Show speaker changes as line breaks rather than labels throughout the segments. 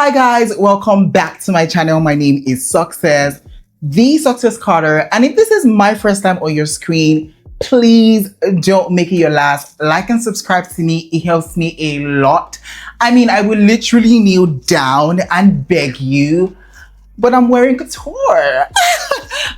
Hi guys, welcome back to my channel. My name is Success, the Success Carter. And if this is my first time on your screen, please don't make it your last. Like and subscribe to me. It helps me a lot. I mean, I will literally kneel down and beg you, but I'm wearing couture.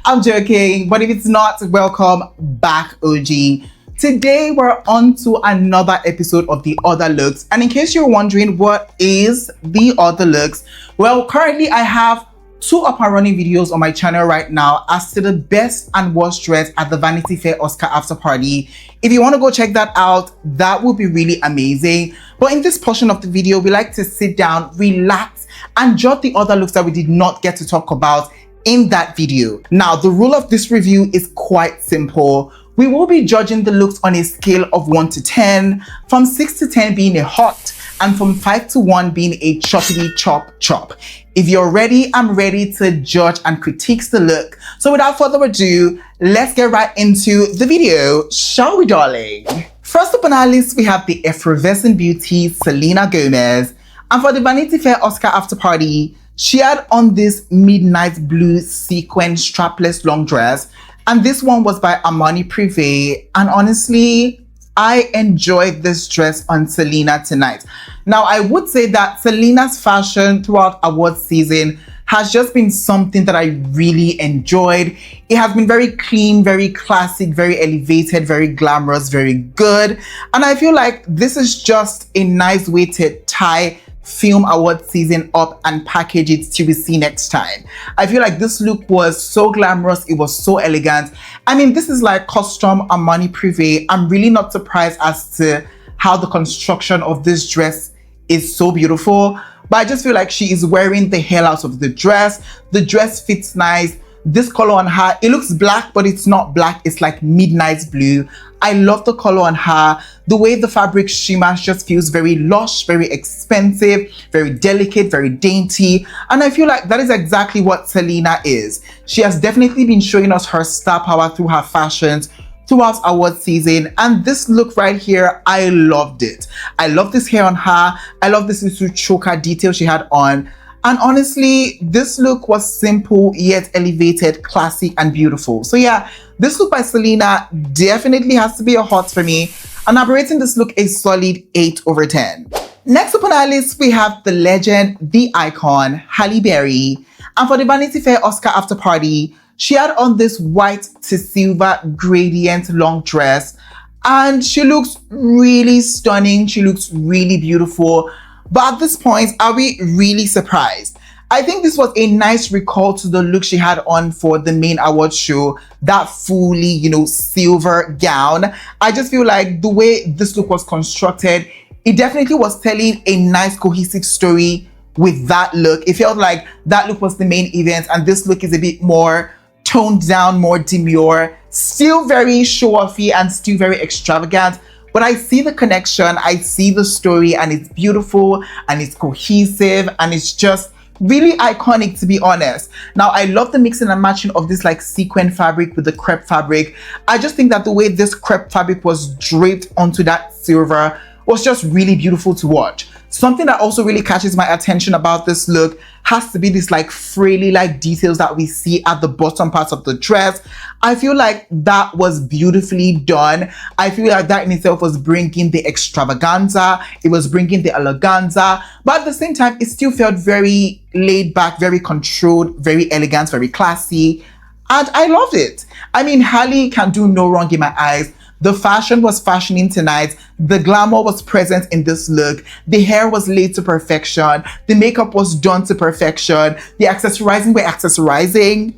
I'm joking, but if it's not, welcome back, OG. Today, we're on to another episode of The Other Looks. And in case you're wondering what is The Other Looks, well, currently I have 2 up and running videos on my channel right now as to the best and worst dress at the Vanity Fair Oscar after party. If you want to go check that out, that would be really amazing. But in this portion of the video, we like to sit down, relax, and jot the other looks that we did not get to talk about in that video. Now, the rule of this review is quite simple. We will be judging the looks on a scale of 1 to 10, from 6 to 10 being a hot, and from 5 to 1 being a choppity chop. If you're ready, I'm ready to judge and critique the look. So without further ado, let's get right into the video, shall we, darling? First up on our list, we have the effervescent beauty, Selena Gomez. And for the Vanity Fair Oscar after party, she had on this midnight blue sequin strapless long dress. And this one was by Armani Privé. And honestly, I enjoyed this dress on Selena tonight. Now, I would say that Selena's fashion throughout awards season has just been something that I really enjoyed. It has been very clean, very classic, very elevated, very glamorous, very good. And I feel like this is just a nice way to tie film award season up and package it till we see next time. I feel like this look was so glamorous, it was so elegant. I mean, this is like custom Armani Privé. I'm really not surprised as to how the construction of this dress is so beautiful, but I just feel like she is wearing the hell out of the dress. The dress fits nice. This color on her, it looks black, but it's not black. It's like midnight blue. I love the color on her. The way the fabric shimmers just feels very lush, very expensive, very delicate, very dainty. And I feel like that is exactly what Selena is. She has definitely been showing us her star power through her fashions throughout award season. And this look right here, I loved it. I love this hair on her. I love this little choker detail she had on. And honestly, this look was simple yet elevated, classic, and beautiful. So yeah, this look by Selena definitely has to be a hot for me. And I'm rating this look a solid 8 over 10. Next up on our list, we have the legend, the icon, Halle Berry. And for the Vanity Fair Oscar after party, she had on this white to silver gradient long dress. And she looks really stunning. She looks really beautiful. But at this point, are we really surprised? I think this was a nice recall to the look she had on for the main award show, that fully, silver gown. I just feel like the way this look was constructed, it definitely was telling a nice cohesive story with that look. It felt like that look was the main event and this look is a bit more toned down, more demure, still very show-offy and still very extravagant. But I see the connection, I see the story, and it's beautiful, and it's cohesive, and it's just really iconic, to be honest. Now, I love the mixing and matching of this like sequin fabric with the crepe fabric. I just think that the way this crepe fabric was draped onto that silver was just really beautiful to watch. Something that also really catches my attention about this look has to be this like frilly like details that we see at the bottom part of the dress. I feel like that was beautifully done. I feel like that in itself was bringing the extravaganza. It was bringing the eleganza. But at the same time, it still felt very laid back, very controlled, very elegant, very classy. And I loved it. I mean, Halle can do no wrong in my eyes. The fashion was fashioning tonight. The glamour was present in this look. The hair was laid to perfection. The makeup was done to perfection. The accessorizing were accessorizing.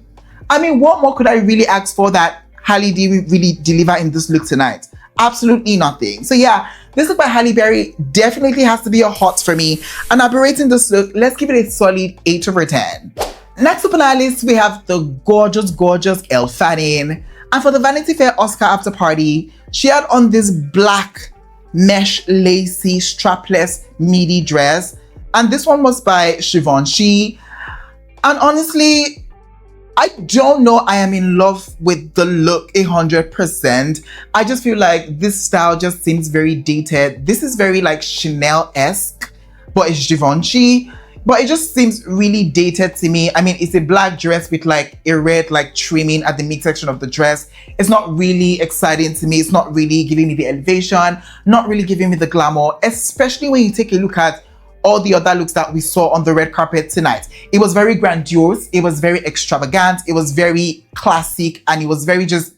I mean, what more could I really ask for that Halle did really deliver in this look tonight? Absolutely nothing. So yeah, this look by Halle Berry definitely has to be a hot for me. And I'll be rating this look, let's give it a solid 8 over 10. Next up on our list, we have the gorgeous Elle Fanning. And for the Vanity Fair Oscar after party, she had on this black mesh lacy strapless midi dress. And this one was by Givenchy. And honestly, I don't know, I am in love with the look 100%. I just feel like this style just seems very dated. This is very like Chanel-esque, but it's Givenchy. but it just seems really dated to me. I mean, it's a black dress with like a red like trimming at the midsection of the dress. It's not really exciting to me. It's not really giving me the elevation, not really giving me the glamour, especially when you take a look at all the other looks that we saw on the red carpet tonight. It was very grandiose, it was very extravagant, it was very classic, and it was very just,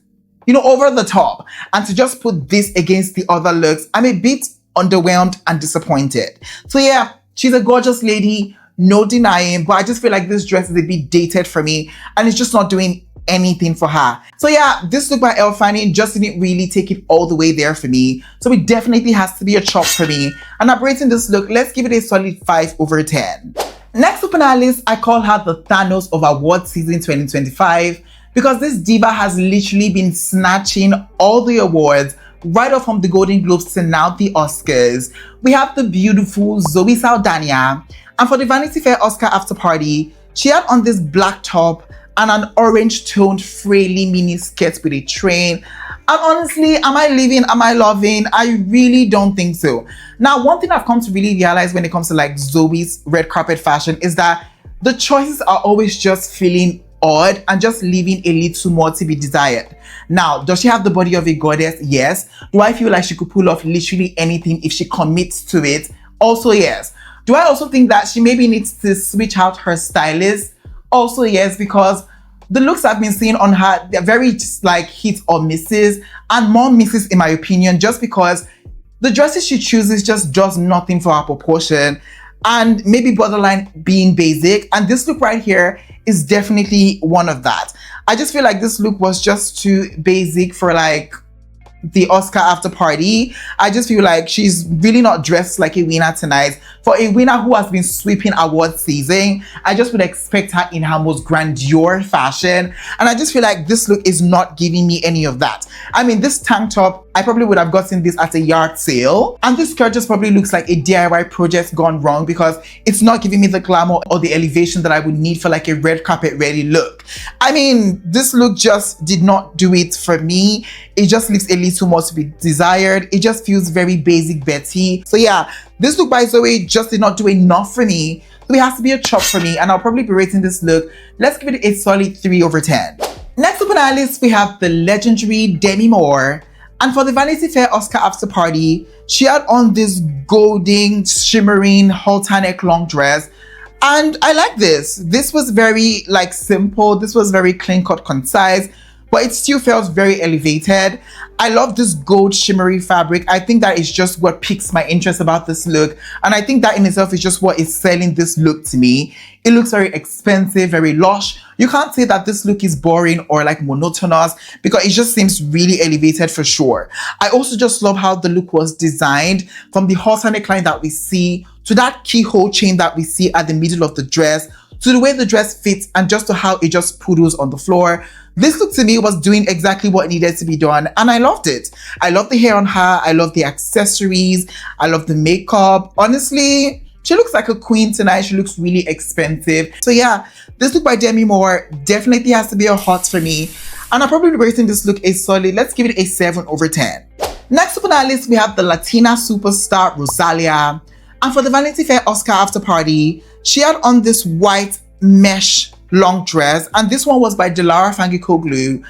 you know, over the top. And to just put this against the other looks, I'm a bit underwhelmed and disappointed. So yeah, she's a gorgeous lady, no denying, but I just feel like this dress is a bit dated for me and it's just not doing anything for her. So yeah, this look by Elle Fanning just didn't really take it all the way there for me. So it definitely has to be a chop for me. And I'm rating this look, let's give it a solid 5/10. Next up on our list, I call her the Thanos of award season 2025 because this diva has literally been snatching all the awards right off from the Golden Globes to now the Oscars. We have the beautiful Zoe Salda&ntilde, and for the Vanity Fair Oscar after party, she had on this black top and an orange toned frilly mini skirt with a train. And honestly, am I living? Am I loving? I really don't think so. Now, one thing I've come to really realize when it comes to like Zoe's red carpet fashion is that the choices are always just feeling odd and just leaving a little more to be desired. Now, does she have the body of a goddess? Yes. Do I feel like she could pull off literally anything if she commits to it? Also, yes. Do I also think that she maybe needs to switch out her stylist? Also, yes, because the looks I've been seeing on her, they're very just like hits or misses, and more misses in my opinion, just because the dresses she chooses just does nothing for her proportion and maybe borderline being basic. And this look right here is definitely one of that. I just feel like this look was just too basic for like the Oscar after party. I just feel like she's really not dressed like a winner tonight. For a winner who has been sweeping award season, I just would expect her in her most grandeur fashion. And I just feel like this look is not giving me any of that. I mean, this tank top, I probably would have gotten this at a yard sale. And this skirt just probably looks like a DIY project gone wrong because it's not giving me the glamour or the elevation that I would need for like a red carpet ready look. I mean, this look just did not do it for me. It just leaves a little more to be desired. It just feels very basic Betty. So yeah, this look by Zoe just did not do enough for me. So it has to be a chop for me, and I'll probably be rating this look, let's give it a solid 3/10. Next up on our list, we have the legendary Demi Moore. And for the Vanity Fair Oscar after party, she had on this golden, shimmering halter neck long dress. And I like this. This was very like simple. This was very clean cut, concise, but it still felt very elevated. I love this gold shimmery fabric. I think that is just what piques my interest about this look. And I think that in itself is just what is selling this look to me. It looks very expensive, very lush. You can't say that this look is boring or like monotonous because it just seems really elevated for sure. I also just love how the look was designed, from the halter neckline that we see to that keyhole chain that we see at the middle of the dress, to the way the dress fits, and just to how it just poodles on the floor. This look to me was doing exactly what needed to be done, and I loved it. I love the hair on her, I love the accessories, I love the makeup. Honestly, she looks like a queen tonight. She looks really expensive. So yeah, this look by Demi Moore definitely has to be a hot for me, and I'm probably rating this look a solid, let's give it a 7/10. Next up on our list, we have the Latina superstar Rosalia. And for the Vanity Fair Oscar after party, she had on this white mesh long dress, and this one was by Dilara Fangikoglu.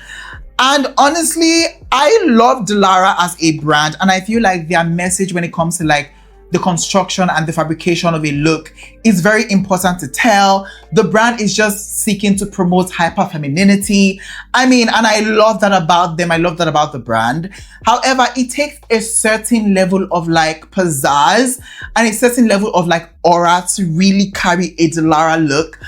And honestly, I love Dilara as a brand, and I feel like their message when it comes to like the construction and the fabrication of a look is very important to tell. The brand is just seeking to promote hyper femininity. I mean, and I love that about them. I love that about the brand. However, it takes a certain level of like pizzazz and a certain level of like aura to really carry a Dilara look.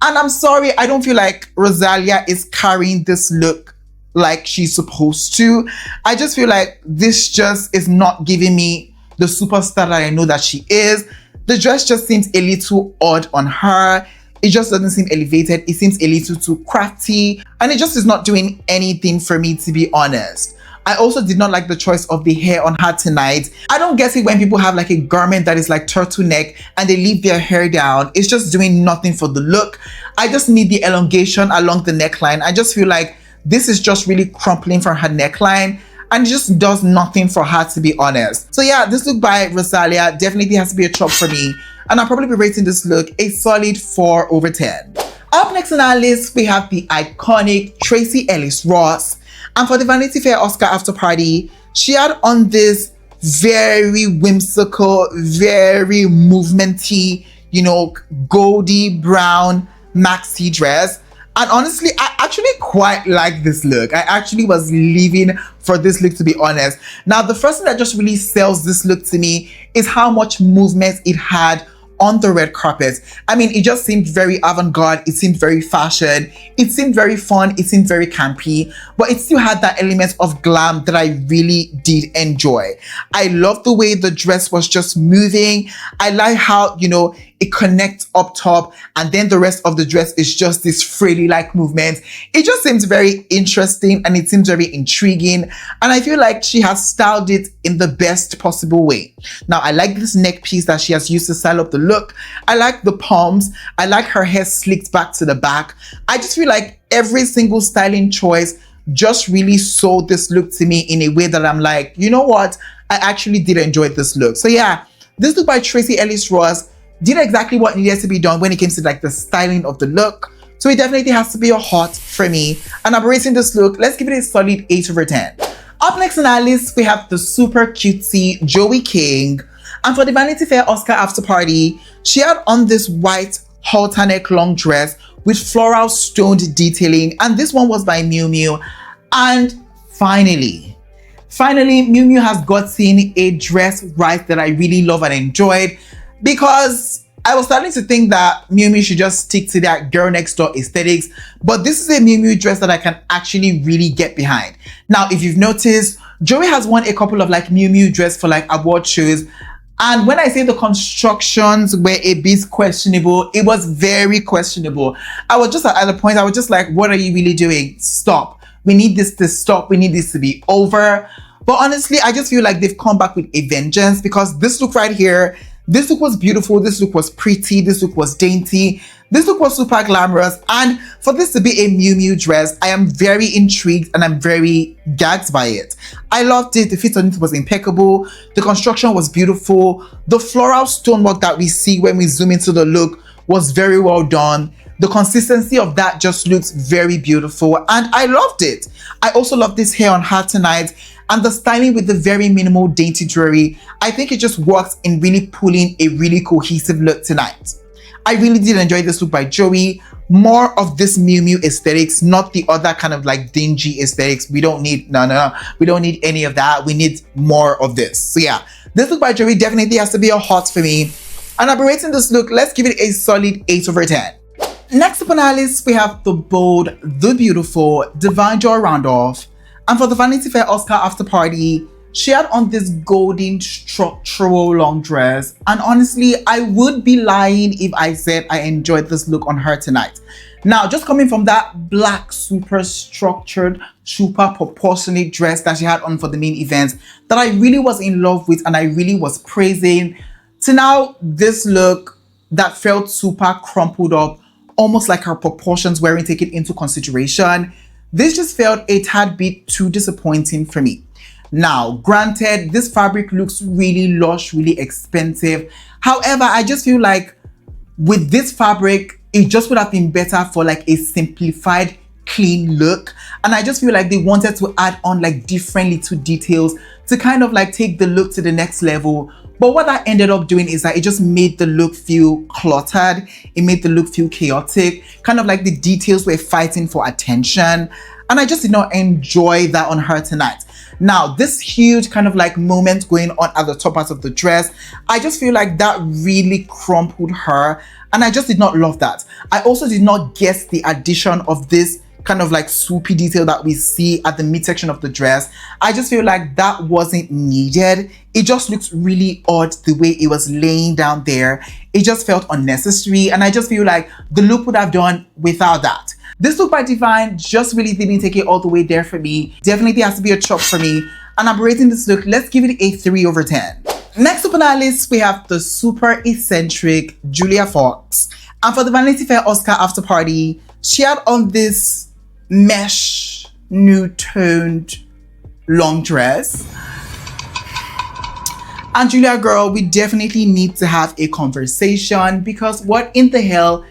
And I'm sorry, I don't feel like Rosalia is carrying this look like she's supposed to. I just feel like this just is not giving me the superstar that I know that she is. The dress just seems a little odd on her. It just doesn't seem elevated. It seems a little too crafty, and it just is not doing anything for me, to be honest. I also did not like the choice of the hair on her tonight. I don't get it when people have like a garment that is like turtleneck and they leave their hair down. It's just doing nothing for the look. I just need the elongation along the neckline. I just feel like this is just really crumpling from her neckline. and it just does nothing for her, to be honest. So yeah, this look by Rosalia definitely has to be a chop for me, and I'll probably be rating this look a solid 4 over 10. Up next on our list, we have the iconic Tracee Ellis Ross. And for the Vanity Fair Oscar after party, she had on this very whimsical, very movementy, you know, goldy brown maxi dress. And honestly, I actually quite like this look. I actually was living for this look, to be honest. Now, the first thing that just really sells this look to me is how much movement it had on the red carpet. I mean, it just seemed very avant-garde, it seemed very fashion, it seemed very fun, it seemed very campy, but it still had that element of glam that I really did enjoy. I love the way the dress was just moving. I like how, you know, it connects up top and then the rest of the dress is just this frilly like movement. It just seems very interesting and it seems very intriguing, and I feel like she has styled it in the best possible way. Now, I like this neck piece that she has used to style up the look. I like the palms. I like her hair slicked back to the back. I just feel like every single styling choice just really sold this look to me in a way that I'm like, you know what? I actually did enjoy this look. So yeah, this look by Tracee Ellis Ross did exactly what needed to be done when it came to like the styling of the look. So it definitely has to be a hot for me. And I'm rating this look, let's give it a solid 8 over 10. Up next on our list, we have the super cutesy Joey King. And for the Vanity Fair Oscar after party, she had on this white halter neck long dress with floral stoned detailing. And this one was by Miu Miu. And finally, Miu Miu has gotten a dress right that I really love and enjoyed, because I was starting to think that Miu Miu should just stick to that girl next door aesthetics, but this is a Miu Miu dress that I can actually really get behind. Now, if you've noticed, Joey has worn a couple of like Miu Miu dress for like award shows, and when I say the constructions were a bit questionable, it was very questionable. I was just at the point, I was just like, what are you really doing? Stop. We need this to stop. We need this to be over. But honestly, I just feel like they've come back with a vengeance, because this look right here, this look was beautiful, this look was pretty, this look was dainty, this look was super glamorous, and for this to be a Miu Miu dress, I am very intrigued and I'm very gagged by it. I loved it, the fit on it was impeccable, the construction was beautiful, the floral stonework that we see when we zoom into the look was very well done. The consistency of that just looks very beautiful and I loved it. I also love this hair on her tonight, and the styling with the very minimal dainty jewelry. I think it just works in really pulling a really cohesive look tonight. I really did enjoy this look by Joey. More of this Miu Miu aesthetics, not the other kind of like dingy aesthetics. We don't need, no. We don't need any of that. We need more of this. So yeah, this look by Joey definitely has to be a hot for me. And I'll be rating this look, let's give it a solid 8 over 10. Next up on our list, we have the bold, the beautiful, divine Joy Randolph. And for the Vanity Fair Oscar after party, she had on this golden structural long dress. And honestly, I would be lying if I said I enjoyed this look on her tonight. Now, just coming from that black, super structured, super proportionate dress that she had on for the main event that I really was in love with and I really was praising, to now this look that felt super crumpled up, almost like her proportions weren't taken into consideration. This just felt a tad bit too disappointing for me. Now, granted, this fabric looks really lush, really expensive. However, I just feel like with this fabric, it just would have been better for like a simplified, clean look. And I just feel like they wanted to add on like different little details to kind of like take the look to the next level. But what that ended up doing is that it just made the look feel cluttered. It made the look feel chaotic. Kind of like the details were fighting for attention. And I just did not enjoy that on her tonight. Now, this huge kind of like moment going on at the top part of the dress, I just feel like that really crumpled her. And I just did not love that. I also did not guess the addition of this kind of like swoopy detail that we see at the midsection of the dress. I just feel like that wasn't needed. It just looked really odd the way it was laying down there. It just felt unnecessary, and I just feel like the look would have done without that. This look by Divine just really didn't take it all the way there for me. Definitely has to be a chop for me, and I'm rating this look, let's give it a 3 over 10. Next up on our list, we have the super eccentric Julia Fox. And for the Vanity Fair Oscar after party, she had on this mesh nude toned long dress. And Julia girl, we definitely need to have a conversation because what in the hell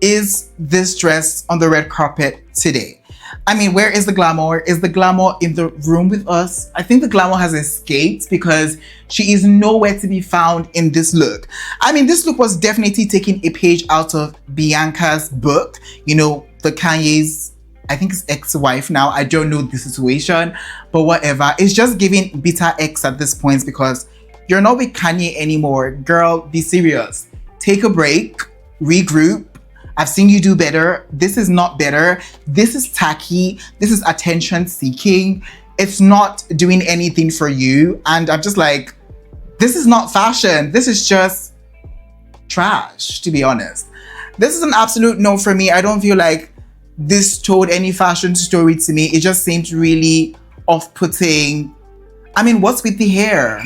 is this dress on the red carpet today? I mean, where is the glamour? Is the glamour in the room with us? I think the glamour has escaped because she is nowhere to be found in this look. I mean, this look was definitely taking a page out of Bianca's book. You know, the Kanye's, I think it's ex-wife now. I don't know the situation, but whatever. It's just giving bitter ex at this point because you're not with Kanye anymore. Girl, be serious. Take a break, regroup. I've seen you do better. This is not better. This is tacky. This is attention seeking. It's not doing anything for you. And I'm just like, this is not fashion. This is just trash, to be honest. This is an absolute no for me. I don't feel like this told any fashion story to me. It just seemed really off-putting. I mean, what's with the hair?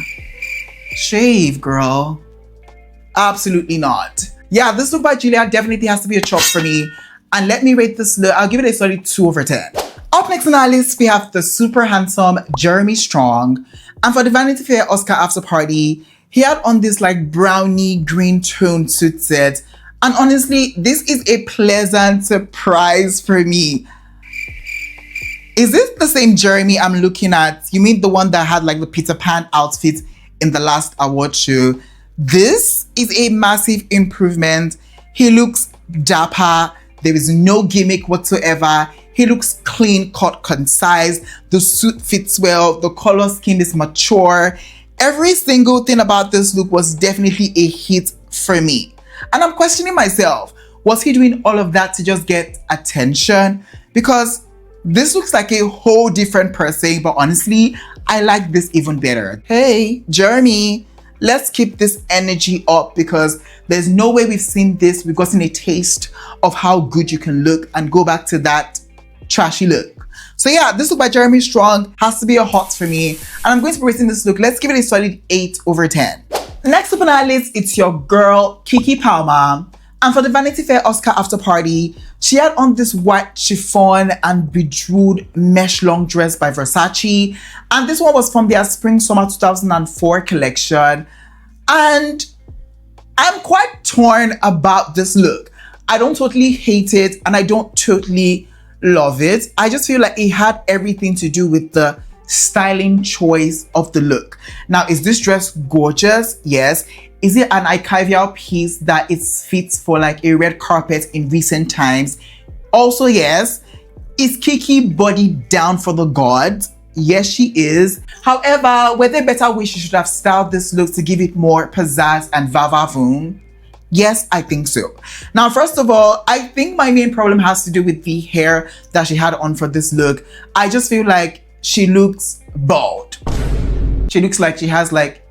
Shave, girl. Absolutely not. Yeah, this look by Julia definitely has to be a chop for me. And let me rate this look. I'll give it a solid 2 over 10. Up next on our list, we have the super handsome Jeremy Strong. And for the Vanity Fair Oscar after party, he had on this like brownie green tone suit set. And honestly, this is a pleasant surprise for me. Is this the same Jeremy I'm looking at? You mean the one that had like the Peter Pan outfit in the last award show? This is a massive improvement. He looks dapper. There is no gimmick whatsoever. He looks clean, cut, concise. The suit fits well. The color scheme is mature. Every single thing about this look was definitely a hit for me. And I'm questioning myself, was he doing all of that to just get attention? Because this looks like a whole different person, but honestly, I like this even better. Hey, Jeremy, let's keep this energy up because there's no way we've seen this. We've gotten a taste of how good you can look and go back to that trashy look. So yeah, this look by Jeremy Strong has to be a hot for me. And I'm going to be rating this look. Let's give it a solid 8 over 10. Next up on our list, it's your girl, Keke Palmer. And for the Vanity Fair Oscar after party, she had on this white chiffon and bejeweled mesh long dress by Versace. And this one was from their Spring Summer 2004 collection. And I'm quite torn about this look. I don't totally hate it and I don't totally love it. I just feel like it had everything to do with the styling choice of the look. Now, is this dress gorgeous? Yes. Is it an archival piece that it fits for like a red carpet in recent times? Also, yes. Is Keke bodied down for the gods? Yes, she is. However, were there better ways she should have styled this look to give it more pizzazz and va-va-voom? Yes, I think so. Now, first of all, I think my main problem has to do with the hair that she had on for this look. I just feel like she looks bald. She looks like she has like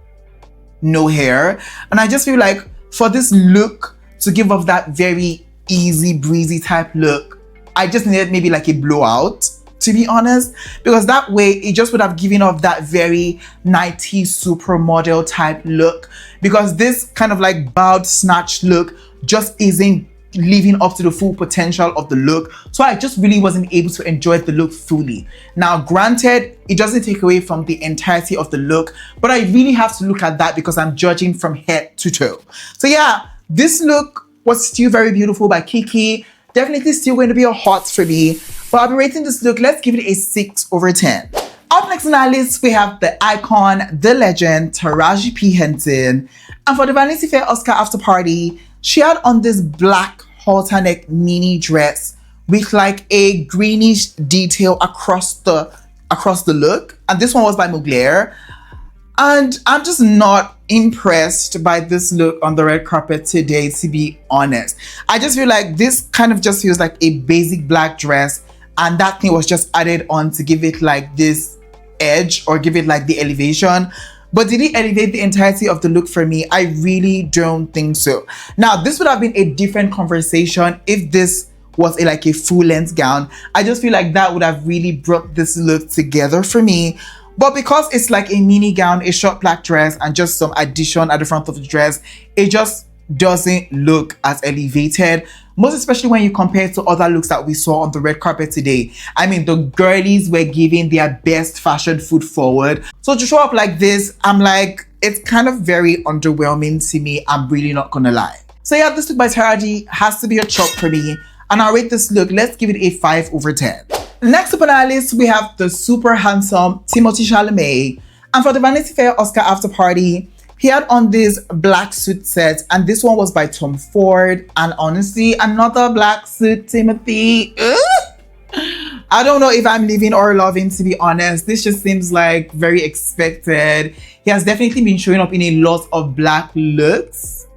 no hair. And I just feel like for this look to give off that very easy breezy type look, I just needed maybe like a blowout, to be honest, because that way it just would have given off that very 90s supermodel type look, because this kind of like bowed snatched look just isn't living up to the full potential of the look. So I just really wasn't able to enjoy the look fully. Now, granted, it doesn't take away from the entirety of the look, but I really have to look at that because I'm judging from head to toe. So yeah, this look was still very beautiful by Keke. Definitely still going to be a hot for me, but I'll be rating this look. Let's give it a 6 over 10. Up next on our list, we have the icon, the legend, Taraji P. Henson. And for the Vanity Fair Oscar after party, she had on this black halter neck mini dress with like a greenish detail across the look. And this one was by Mugler. And I'm just not impressed by this look on the red carpet today, to be honest. I just feel like this kind of just feels like a basic black dress, and that thing was just added on to give it like this edge or give it like the elevation. But did it elevate the entirety of the look for me? I really don't think so. Now, this would have been a different conversation if this was like a full length gown. I just feel like that would have really brought this look together for me. But because it's like a mini gown, a short black dress, and just some addition at the front of the dress, it just doesn't look as elevated. most especially when you compare it to other looks that we saw on the red carpet today. I mean, the girlies were giving their best fashion foot forward. So to show up like this, I'm like, it's kind of very underwhelming to me. I'm really not gonna lie. So yeah, this look by Taraji has to be a chop for me. And I'll rate this look, let's give it a 5 over 10. Next up on our list, we have the super handsome Timoth&e Chalamet. And for the Vanity Fair Oscar after party, he had on this black suit set, and this one was by Tom Ford. And honestly, another black suit, Timothy. I don't know if I'm living or loving, to be honest. This just seems like very expected. He has definitely been showing up in a lot of black looks.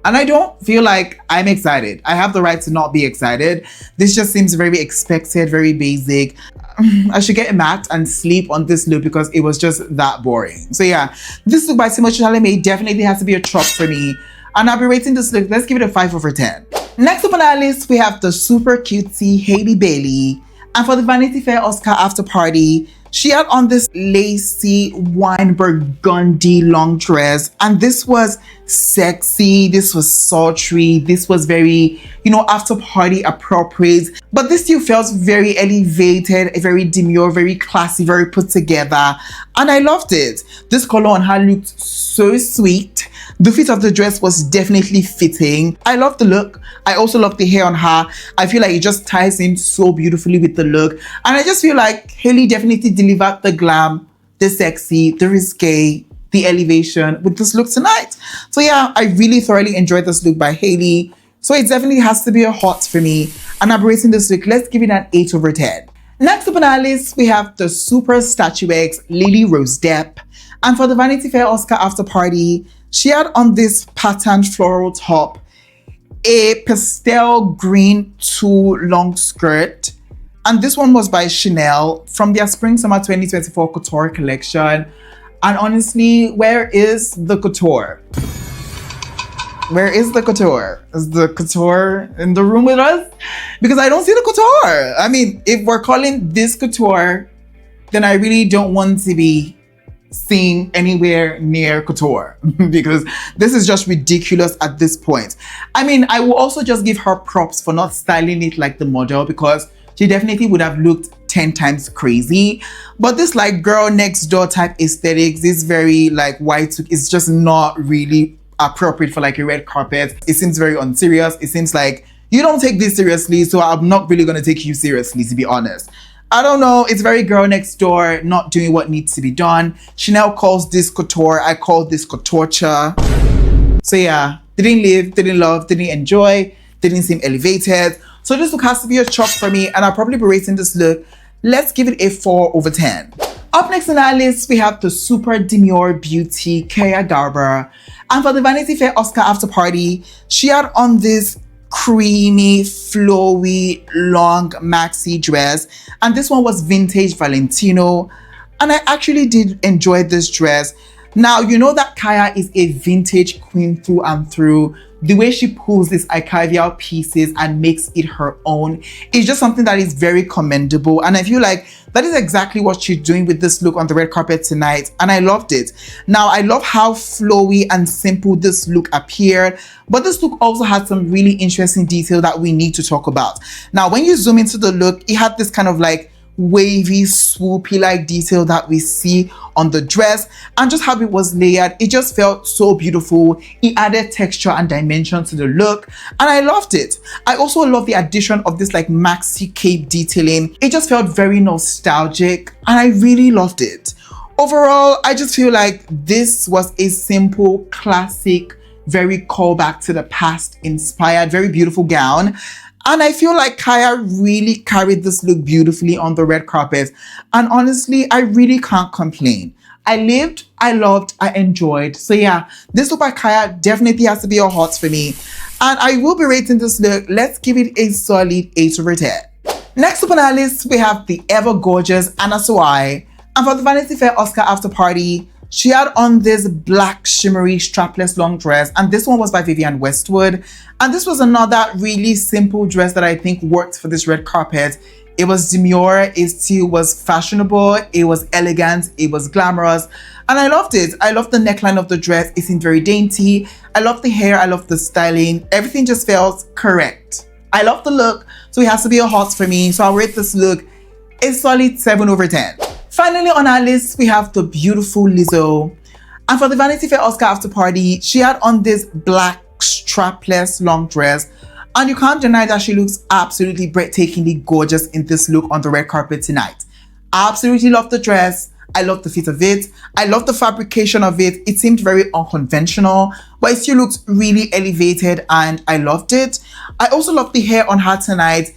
And I don't feel like I'm excited. I have the right to not be excited. This just seems very expected, very basic. I should get a mat and sleep on this look because it was just that boring. So yeah, this look by Timoth&e Chalamet definitely has to be a chop for me. And I'll be rating this look, let's give it a 5 over 10. Next up on our list, we have the super cutesy Halle Bailey. And for the Vanity Fair Oscar after party, she had on this lacy wine burgundy long dress, and this was sexy, this was sultry, this was very, after party appropriate, but this still felt very elevated, very demure, very classy, very put together, and I loved it. This color on her looked so sweet. The fit of the dress was definitely fitting. I love the look. I also love the hair on her. I feel like it just ties in so beautifully with the look. And I just feel like Halle definitely delivered the glam, the sexy, the risque, the elevation with this look tonight. So yeah, I really thoroughly enjoyed this look by Halle. So it definitely has to be a hot for me. And I'm rating this look, let's give it an 8 over 10. Next up on our list, we have the super statuesque Lily Rose Depp. And for the Vanity Fair Oscar after party, she had on this patterned floral top, a pastel green tulle long skirt, and this one was by Chanel from their Spring Summer 2024 Couture collection. And honestly, where is the couture? Where is the couture? Is the couture in the room with us? Because I don't see the couture. I mean, if we're calling this couture, then I really don't want to be seen anywhere near couture because this is just ridiculous at this point. I mean, I will also just give her props for not styling it like the model because she definitely would have looked 10 times crazy. But this like girl next door type aesthetics, this very like white, it's just not really appropriate for like a red carpet. It seems very unserious. It seems like you don't take this seriously, so I'm not really gonna take you seriously, to be honest. I don't know, it's very girl next door, not doing what needs to be done. Chanel calls this couture, I call this couture. So yeah, didn't live, didn't love, didn't enjoy, didn't seem elevated. So this look has to be a chop for me, and I'll probably be rating this look, let's give it a 4 over 10. Up next on our list, we have the super demure beauty Kaia Gerber. And for the Vanity Fair Oscar after party, she had on this creamy, flowy, long maxi dress, and this one was vintage Valentino, and I actually did enjoy this dress. Now, you know that Kaia is a vintage queen through and through. The way she pulls these archival pieces and makes it her own is just something that is very commendable, and I feel like that is exactly what she's doing with this look on the red carpet tonight, and I loved it. Now, I love how flowy and simple this look appeared, but this look also had some really interesting detail that we need to talk about. Now, when you zoom into the look, it had this kind of like wavy, swoopy like detail that we see on the dress, and just how it was layered, it just felt so beautiful. It added texture and dimension to the look, and I loved it. I also love the addition of this like maxi cape detailing. It just felt very nostalgic, and I really loved it. Overall, I just feel like this was a simple, classic, very callback to the past inspired, very beautiful gown. And I feel like Kaia really carried this look beautifully on the red carpet. And honestly, I really can't complain. I lived, I loved, I enjoyed. So yeah, this look by Kaia definitely has to be a hot for me. And I will be rating this look, let's give it a solid 8 over 10. Next up on our list, we have the ever gorgeous Anna Sawai. And for the Vanity Fair Oscar after party, she had on this black shimmery strapless long dress, and this one was by Vivienne Westwood. And this was another really simple dress that I think worked for this red carpet. It was demure, it still was fashionable, it was elegant, it was glamorous, and I loved it. I loved the neckline of the dress. It seemed very dainty. I loved the hair, I loved the styling. Everything just felt correct. I love the look, so it has to be a hot for me. So I'll rate this look a solid 7/10. Finally on our list, we have the beautiful Lizzo. And for the Vanity Fair Oscar after party, she had on this black strapless long dress. And you can't deny that she looks absolutely breathtakingly gorgeous in this look on the red carpet tonight. I absolutely love the dress. I love the fit of it. I love the fabrication of it. It seemed very unconventional, but it still looked really elevated and I loved it. I also love the hair on her tonight.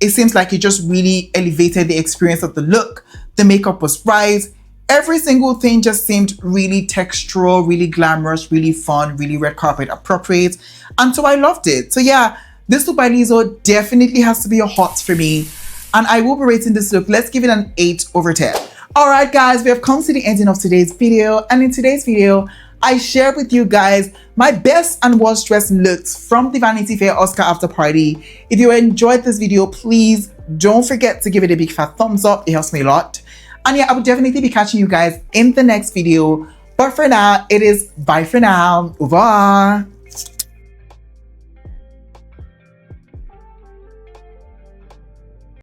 It seems like it just really elevated the experience of the look. The makeup was right. Every single thing just seemed really textural, really glamorous, really fun, really red carpet appropriate. And so I loved it. So yeah, this look by Lizzo definitely has to be a hot for me. And I will be rating this look. Let's give it an 8/10. All right, guys, we have come to the ending of today's video. And in today's video, I shared with you guys my best and worst dress looks from the Vanity Fair Oscar after party. If you enjoyed this video, please don't forget to give it a big fat thumbs up. It helps me a lot. And yeah, I will definitely be catching you guys in the next video. But for now, it is bye for now. Au revoir.